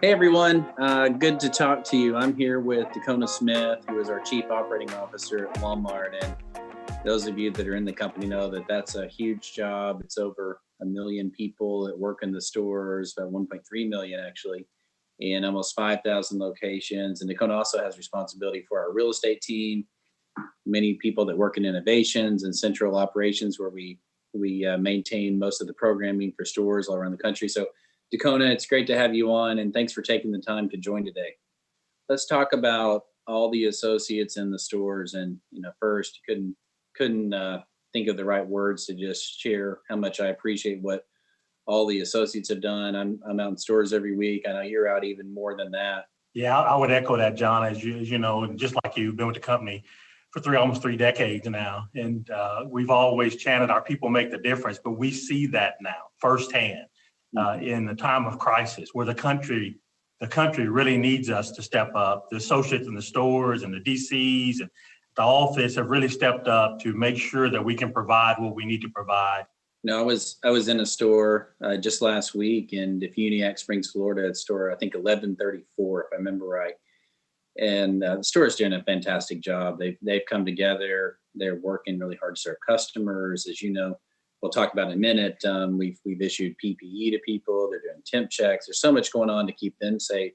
Hey everyone, good to talk to you. I'm here with Dacona Smith, who is our Chief Operating Officer at Walmart. And those of you that are in the company know that that's a huge job. It's over 1 million people that work in the stores, about 1.3 million actually, in almost 5,000 locations. And Dacona also has responsibility for our real estate team, many people that work in innovations and central operations, where we maintain most of the programming for stores all around the country. So Dacona, it's great to have you on, and thanks for taking the time to join today. Let's talk about all the associates in the stores. And first, couldn't think of the right words to just share how much I appreciate what all the associates have done. I'm out in stores every week. I know you're out even more than that. Yeah, I would echo that, John. As you know, just like you've been with the company for almost 3 decades now, and we've always chanted, "Our people make the difference." But we see that now firsthand in the time of crisis, where the country really needs us to step up. The associates in the stores and the DCs and the office have really stepped up to make sure that we can provide what we need to provide. No, I was in a store just last week in Defuniak Springs, Florida. At store I think 1134, if I remember right. And the store is doing a fantastic job. They've come together. They're working really hard to serve customers. As you know, we'll talk about in a minute. We've issued PPE to people. They're doing temp checks. There's so much going on to keep them safe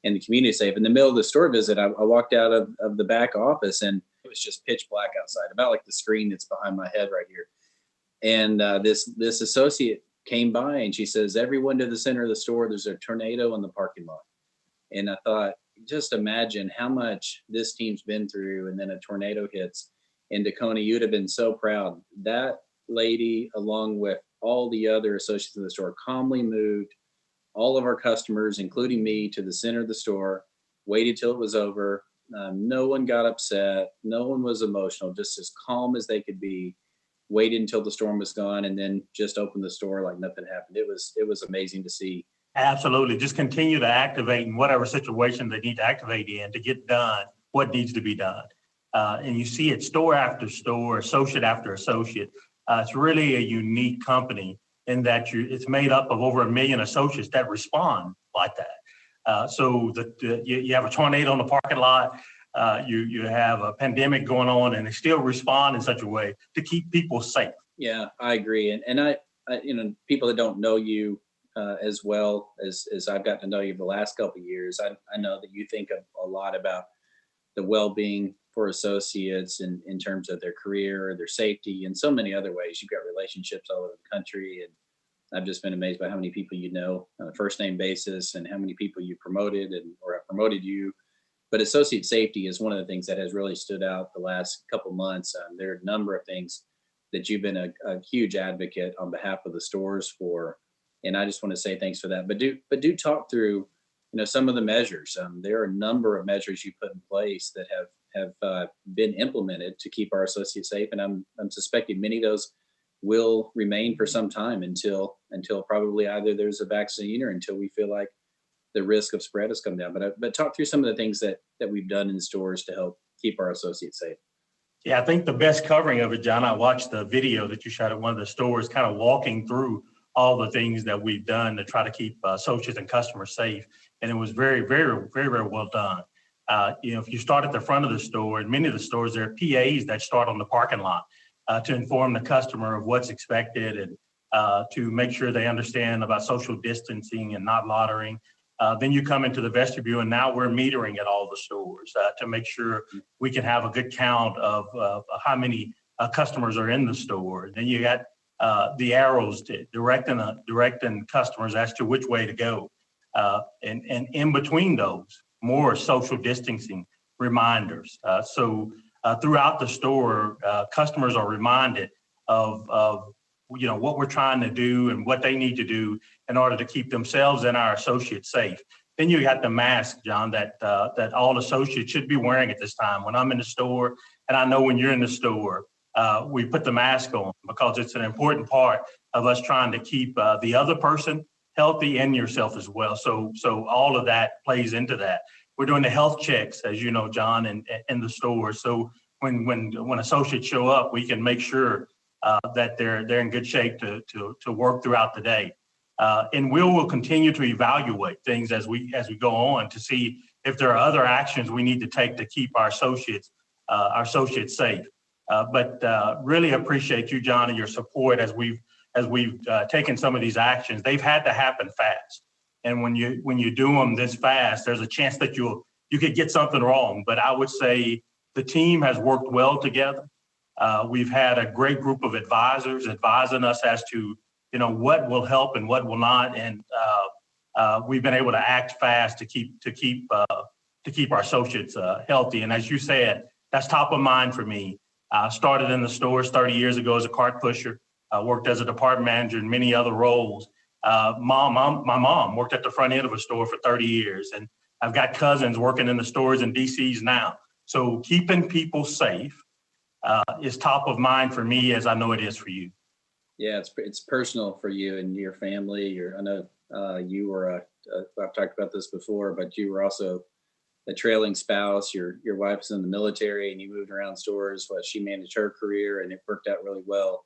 and the community safe. In the middle of the store visit, I walked out of the back office, and it was just pitch black outside, about like the screen that's behind my head right here. And this associate came by, and she says, "Everyone to the center of the store. There's a tornado in the parking lot." And I thought, just imagine how much this team's been through, and then a tornado hits. And Dacona, you'd have been so proud. That lady, along with all the other associates in the store, calmly moved all of our customers, including me, to the center of the store, waited till it was over. No one got upset. No one was emotional, just as calm as they could be, waited until the storm was gone, and then just opened the store like nothing happened. It was amazing to see. Absolutely. Just continue to activate in whatever situation they need to activate in to get done what needs to be done. And you see it store after store, associate after associate. It's really a unique company in that it's made up of over 1 million associates that respond like that. So you have a tornado in the parking lot, you have a pandemic going on, and they still respond in such a way to keep people safe. Yeah, I agree. And I people that don't know you as well as I've gotten to know you the last couple of years, I know that you think a lot about the well-being for associates in terms of their career, their safety, and so many other ways. You've got relationships all over the country, and I've just been amazed by how many people you know on a first name basis, and how many people you promoted or have promoted you. But associate safety is one of the things that has really stood out the last couple months. There are a number of things that you've been a huge advocate on behalf of the stores for, and I just want to say thanks for that. But do talk through, some of the measures. There are a number of measures you put in place that have been implemented to keep our associates safe, and I'm suspecting many of those will remain for some time until probably either there's a vaccine or until we feel like the risk of spread has come down. But talk through some of the things that we've done in stores to help keep our associates safe. Yeah, I think the best covering of it, John, I watched the video that you shot at one of the stores, kind of walking through all the things that we've done to try to keep associates and customers safe. And it was very, very, very, very well done. If you start at the front of the store, in many of the stores, there are PAs that start on the parking lot to inform the customer of what's expected, and to make sure they understand about social distancing and not loitering. Then you come into the vestibule, and now we're metering at all the stores to make sure we can have a good count of how many customers are in the store. Then you got the arrows directing customers as to which way to go. And in between those, more social distancing reminders. So throughout the store, customers are reminded of what we're trying to do and what they need to do in order to keep themselves and our associates safe. Then you got the mask, John, that all associates should be wearing at this time. When I'm in the store, and I know when you're in the store, we put the mask on because it's an important part of us trying to keep the other person healthy and yourself as well. So all of that plays into that. We're doing the health checks, as you know, John, in the store. So when associates show up, we can make sure that they're in good shape to work throughout the day. And we'll continue to evaluate things as we go on to see if there are other actions we need to take to keep our associates safe. But really appreciate you, John, and your support as we've taken some of these actions. They've had to happen fast, and when you do them this fast, there's a chance that you could get something wrong. But I would say the team has worked well together. We've had a great group of advisors advising us as to what will help and what will not, and we've been able to act fast to keep our associates healthy. And as you said, that's top of mind for me. I started in the stores 30 years ago as a cart pusher. I worked as a department manager in many other roles. My mom worked at the front end of a store for 30 years, and I've got cousins working in the stores in DCs now. So keeping people safe is top of mind for me, as I know it is for you. Yeah, it's personal for you and your family. I know you were I've talked about this before, but you were also a trailing spouse. Your wife's in the military, and you moved around stores. She managed her career, and it worked out really well.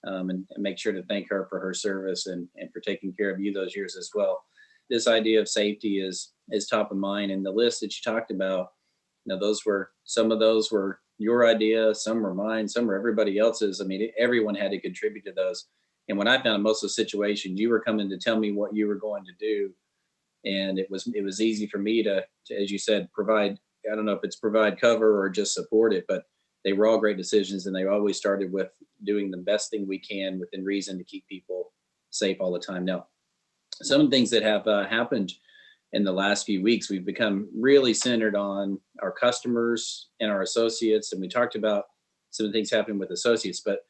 And make sure to thank her for her service and for taking care of you those years as well. This idea of safety is top of mind, and the list that you talked about, some of those were your idea, some were mine, some were everybody else's. I mean, everyone had to contribute to those. And when I found most of the situations, you were coming to tell me what you were going to do. And it was easy for me to, as you said, provide, I don't know if it's provide cover or just support it, but they were all great decisions. And they always started with doing the best thing we can within reason to keep people safe all the time. Now, some of the things that have happened in the last few weeks, we've become really centered on our customers and our associates. And we talked about some of the things happening with associates, but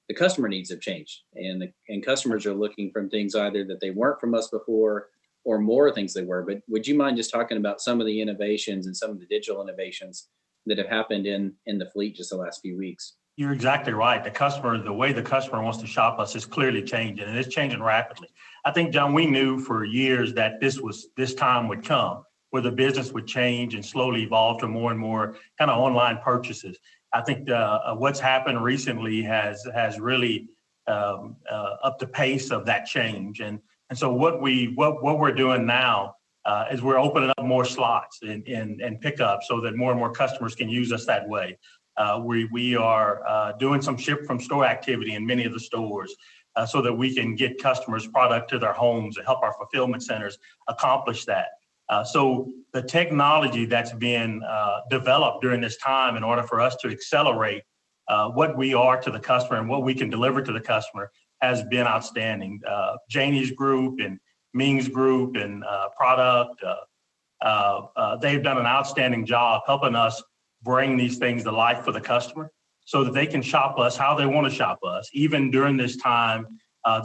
the customer needs have changed, and customers are looking from things either that they weren't from us before or more things they were. But would you mind just talking about some of the innovations and some of the digital innovations that have happened in the fleet just the last few weeks? You're exactly right. The way the customer wants to shop us is clearly changing, and it's changing rapidly. I think, John, we knew for years that this time would come where the business would change and slowly evolve to more and more kind of online purchases. I think what's happened recently has really upped the pace of that change. And so what we're doing now is we're opening up more slots and pickup so that more and more customers can use us that way. We are doing some ship from store activity in many of the stores so that we can get customers product to their homes and help our fulfillment centers accomplish that. So the technology that's been developed during this time in order for us to accelerate what we are to the customer and what we can deliver to the customer has been outstanding. Janie's group and Ming's group and product, they've done an outstanding job helping us bring these things to life for the customer so that they can shop us how they want to shop us, even during this time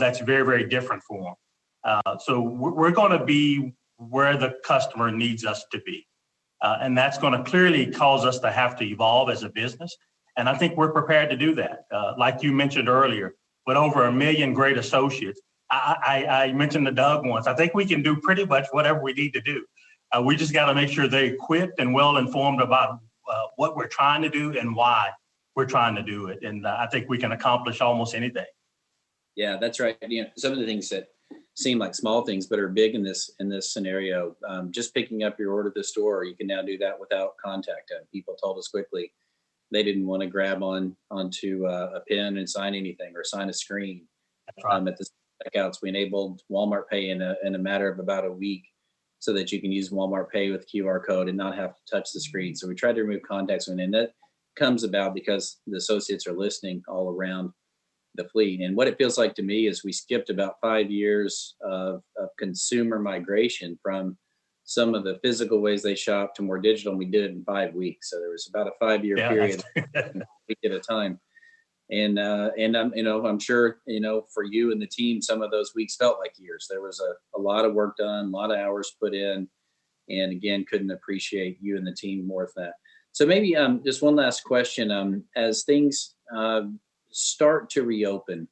that's very, very different for them. So we're going to be where the customer needs us to be. And that's going to clearly cause us to have to evolve as a business. And I think we're prepared to do that. Like you mentioned earlier, with over 1 million great associates, I mentioned the Doug once. I think we can do pretty much whatever we need to do. We just got to make sure they're equipped and well informed about what we're trying to do and why we're trying to do it. And I think we can accomplish almost anything. Yeah, that's right. Some of the things that seem like small things, but are big in this scenario. Just picking up your order at the store, you can now do that without contact. People told us quickly they didn't want to grab onto a pen and sign anything or sign a screen. That's right. At the checkouts, we enabled Walmart Pay in a matter of about a week, so that you can use Walmart Pay with QR code and not have to touch the screen. So we tried to remove contacts, and that comes about because the associates are listening all around the fleet. And what it feels like to me is we skipped about 5 years of consumer migration from some of the physical ways they shop to more digital, and we did it in 5 weeks. So there was about a 5-year period a week at a time. And I'm sure, for you and the team, some of those weeks felt like years. There was a lot of work done, a lot of hours put in, and again, couldn't appreciate you and the team more for that. So maybe just one last question. As things start to reopen,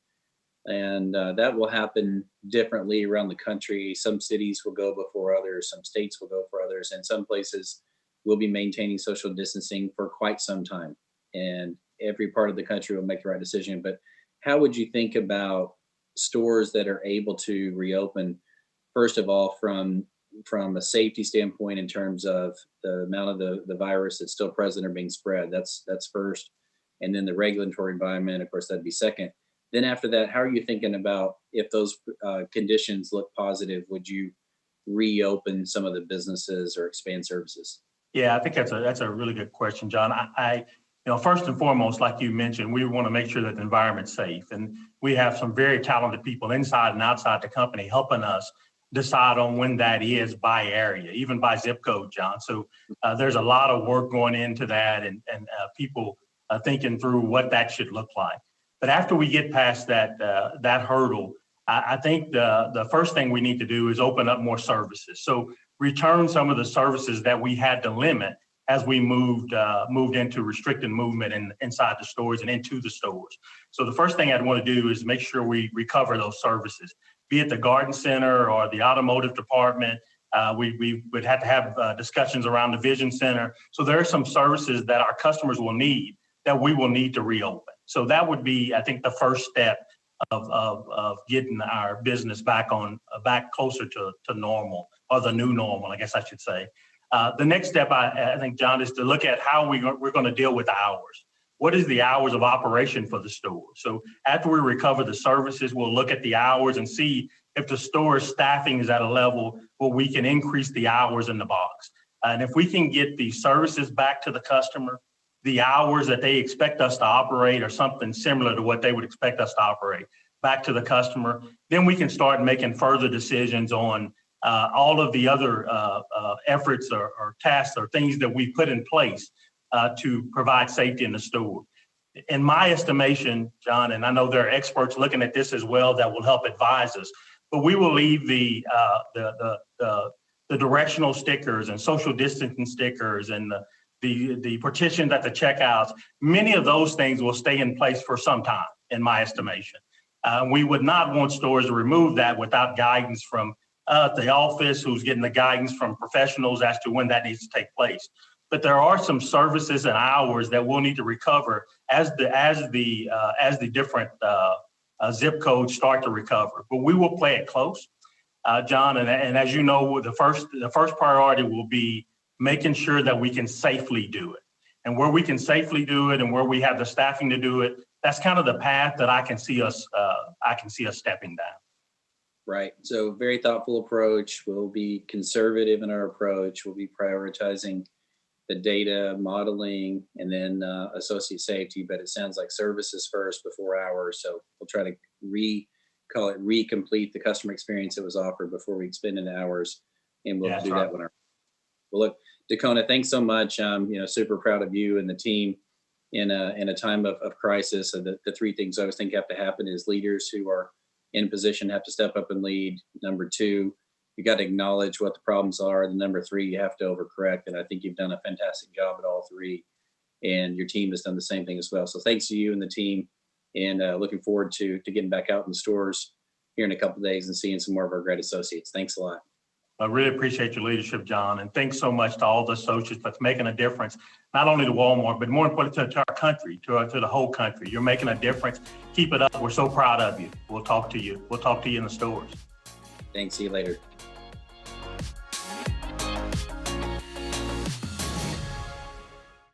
and that will happen differently around the country. Some cities will go before others, some states will go for others, and some places will be maintaining social distancing for quite some time. And every part of the country will make the right decision. But how would you think about, as things start to reopen, and that will happen differently around the country? Some cities will go before others, some states will go for others, and some places will be maintaining social distancing for quite some time. And every part of the country will make the right decision. But how would you think about stores that are able to reopen, first of all, from a safety standpoint in terms of the amount of the virus that's still present or being spread. That's first. And then the regulatory environment, of course, that'd be second. Then after that, how are you thinking about if those conditions look positive, would you reopen some of the businesses or expand services? Yeah, I think that's a really good question, John. First and foremost, like you mentioned, we want to make sure that the environment's safe, and we have some very talented people inside and outside the company helping us decide on when that is by area, even by zip code, John. So there's a lot of work going into that, and people thinking through what that should look like. But after we get past that hurdle, I think the first thing we need to do is open up more services. So return some of the services that we had to limit as we moved into restricted movement inside the stores and into the stores. So the first thing I'd want to do is make sure we recover those services, be it the garden center or the automotive department. We would have to have discussions around the vision center. So there are some services that our customers will need that we will need to reopen. So that would be, I think, the first step of getting our business back closer to normal, or the new normal, I guess I should say. The next step, I think, John, is to look at how we're going to deal with hours. What is the hours of operation for the store? So after we recover the services, we'll look at the hours and see if the store's staffing is at a level where we can increase the hours in the box. And if we can get the services back to the customer, the hours that they expect us to operate or something similar to what they would expect us to operate back to the customer, then we can start making further decisions on all of the other efforts or tasks or things that we put in place to provide safety in the store. In my estimation, John, and I know there are experts looking at this as well that will help advise us, but we will leave the directional stickers and social distancing stickers and the partitions at the checkouts. Many of those things will stay in place for some time, in my estimation. We would not want stores to remove that without guidance from the office, who's getting the guidance from professionals as to when that needs to take place. But there are some services and hours that we'll need to recover as the different zip codes start to recover. But we will play it close, John. And as you know, the first priority will be making sure that we can safely do it. And where we can safely do it and where we have the staffing to do it, that's kind of the path that I can see us stepping down. Right. So very thoughtful approach. We'll be conservative in our approach. We'll be prioritizing the data modeling and then associate safety, but it sounds like services first before hours. So we'll try to recomplete the customer experience that was offered before we expend into hours. And we'll do that when well, look, Dacona, thanks so much. Super proud of you and the team in a time of crisis. So the three things I always think have to happen is leaders who are in position have to step up and lead. Number two, you got to acknowledge what the problems are. And number three, you have to overcorrect. And I think you've done a fantastic job at all three. And your team has done the same thing as well. So thanks to you and the team. And looking forward to getting back out in the stores here in a couple of days and seeing some more of our great associates. Thanks a lot. I really appreciate your leadership, John. And thanks so much to all the associates that's making a difference, not only to Walmart, but more importantly to our country, to the whole country. You're making a difference. Keep it up. We're so proud of you. We'll talk to you. We'll talk to you in the stores. Thanks. See you later.